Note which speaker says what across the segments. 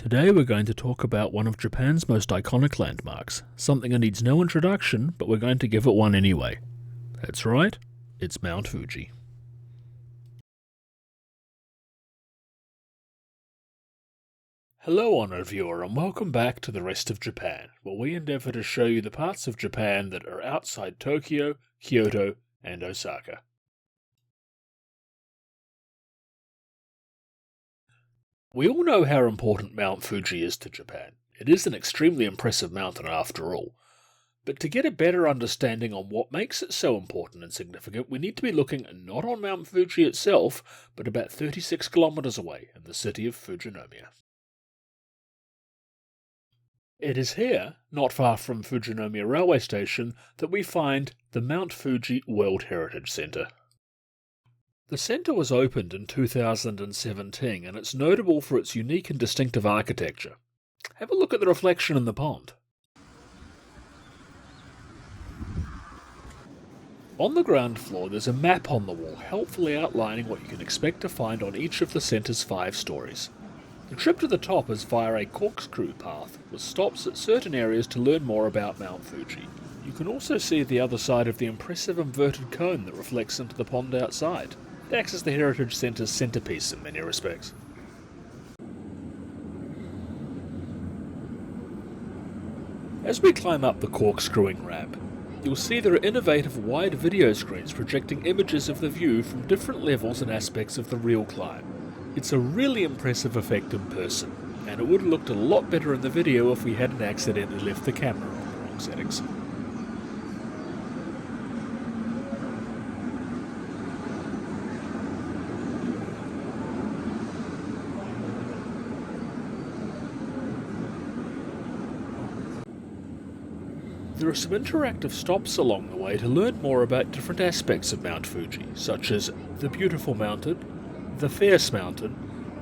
Speaker 1: Today we're going to talk about one of Japan's most iconic landmarks, something that needs no introduction, but we're going to give it one anyway. That's right, it's Mount Fuji. Hello honoured viewer and welcome back to the rest of Japan, where we endeavour to show you the parts of Japan that are outside Tokyo, Kyoto and Osaka. We all know how important Mount Fuji is to Japan. It is an extremely impressive mountain after all. But to get a better understanding on what makes it so important and significant, we need to be looking not on Mount Fuji itself, but about 36 kilometers away in the city of Fujinomiya. It is here, not far from Fujinomiya railway station, that we find the Mount Fuji World Heritage Centre. The centre was opened in 2017 and it's notable for its unique and distinctive architecture. Have a look at the reflection in the pond. On the ground floor there's a map on the wall helpfully outlining what you can expect to find on each of the centre's 5 stories. The trip to the top is via a corkscrew path with stops at certain areas to learn more about Mount Fuji. You can also see the other side of the impressive inverted cone that reflects into the pond outside. It acts as the Heritage Centre's centrepiece in many respects. As we climb up the corkscrewing ramp, you'll see there are innovative wide video screens projecting images of the view from different levels and aspects of the real climb. It's a really impressive effect in person, and it would have looked a lot better in the video if we hadn't accidentally left the camera on the wrong settings. There are some interactive stops along the way to learn more about different aspects of Mount Fuji, such as the Beautiful Mountain, the Fierce Mountain,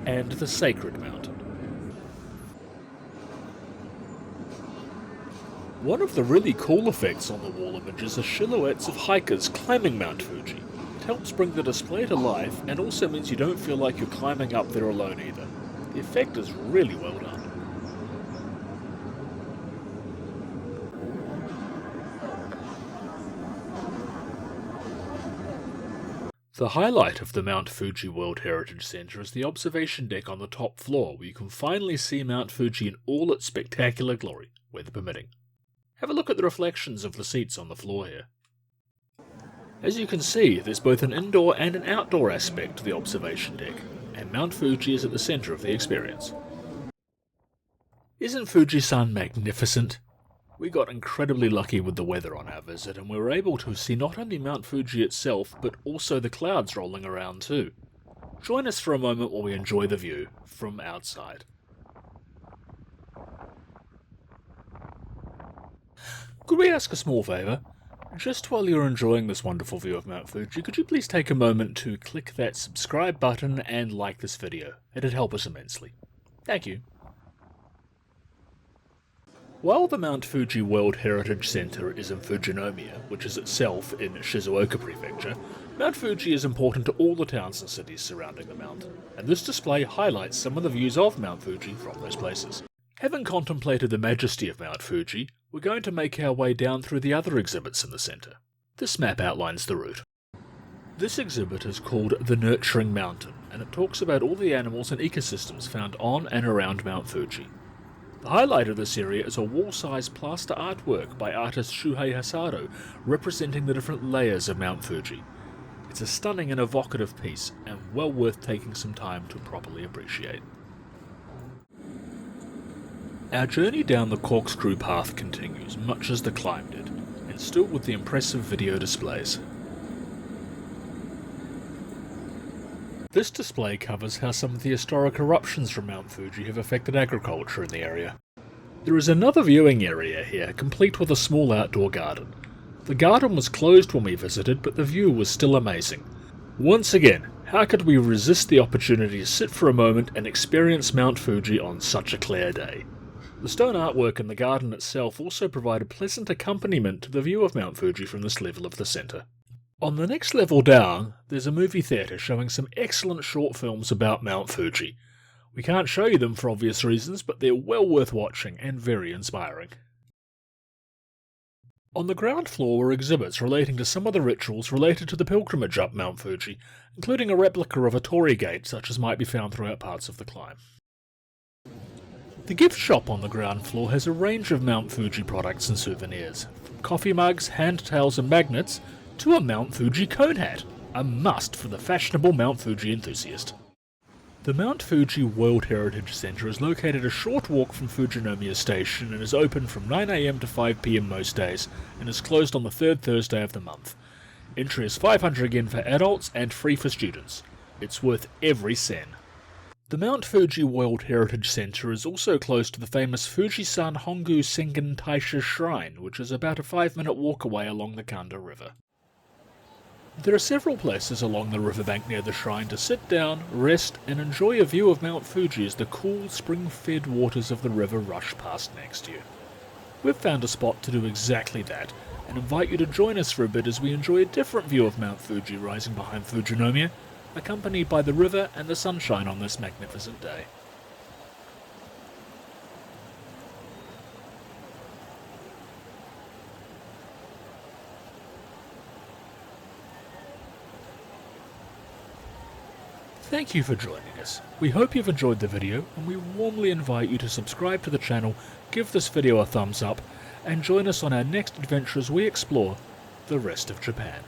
Speaker 1: and the Sacred Mountain. One of the really cool effects on the wall images are silhouettes of hikers climbing Mount Fuji. It helps bring the display to life and also means you don't feel like you're climbing up there alone either. The effect is really well done. The highlight of the Mount Fuji World Heritage Centre is the observation deck on the top floor, where you can finally see Mount Fuji in all its spectacular glory, weather permitting. Have a look at the reflections of the seats on the floor here. As you can see, there's both an indoor and an outdoor aspect to the observation deck, and Mount Fuji is at the centre of the experience. Isn't Fuji-san magnificent? We got incredibly lucky with the weather on our visit and we were able to see not only Mount Fuji itself but also the clouds rolling around too. Join us for a moment while we enjoy the view from outside. Could we ask a small favour? Just while you're enjoying this wonderful view of Mount Fuji, could you please take a moment to click that subscribe button and like this video? It'd help us immensely. Thank you. While the Mount Fuji World Heritage Centre is in Fujinomiya, which is itself in Shizuoka Prefecture, Mount Fuji is important to all the towns and cities surrounding the mountain, and this display highlights some of the views of Mount Fuji from those places. Having contemplated the majesty of Mount Fuji, we're going to make our way down through the other exhibits in the centre. This map outlines the route. This exhibit is called The Nurturing Mountain, and it talks about all the animals and ecosystems found on and around Mount Fuji. The highlight of this area is a wall-sized plaster artwork by artist Shuhei Hasato representing the different layers of Mount Fuji. It's a stunning and evocative piece and well worth taking some time to properly appreciate. Our journey down the corkscrew path continues much as the climb did, and still with the impressive video displays. This display covers how some of the historic eruptions from Mount Fuji have affected agriculture in the area. There is another viewing area here, complete with a small outdoor garden. The garden was closed when we visited, but the view was still amazing. Once again, how could we resist the opportunity to sit for a moment and experience Mount Fuji on such a clear day? The stone artwork in the garden itself also provide a pleasant accompaniment to the view of Mount Fuji from this level of the centre. On the next level down, there's a movie theatre showing some excellent short films about Mount Fuji. We can't show you them for obvious reasons, but they're well worth watching and very inspiring. On the ground floor were exhibits relating to some of the rituals related to the pilgrimage up Mount Fuji, including a replica of a torii gate such as might be found throughout parts of the climb. The gift shop on the ground floor has a range of Mount Fuji products and souvenirs, from coffee mugs, hand towels and magnets, to a Mount Fuji cone hat, a must for the fashionable Mount Fuji enthusiast. The Mount Fuji World Heritage Centre is located a short walk from Fujinomiya Station and is open from 9 AM to 5 PM most days, and is closed on the third Thursday of the month. Entry is 500 yen for adults and free for students. It's worth every sen. The Mount Fuji World Heritage Centre is also close to the famous Fujisan Hongu Sengen Taisha Shrine, which is about a 5-minute walk away along the Kanda River. There are several places along the riverbank near the shrine to sit down, rest, and enjoy a view of Mount Fuji as the cool, spring-fed waters of the river rush past next to you. We've found a spot to do exactly that, and invite you to join us for a bit as we enjoy a different view of Mount Fuji rising behind Fujinomiya, accompanied by the river and the sunshine on this magnificent day. Thank you for joining us. We hope you've enjoyed the video, and we warmly invite you to subscribe to the channel, give this video a thumbs up, and join us on our next adventure as we explore the rest of Japan.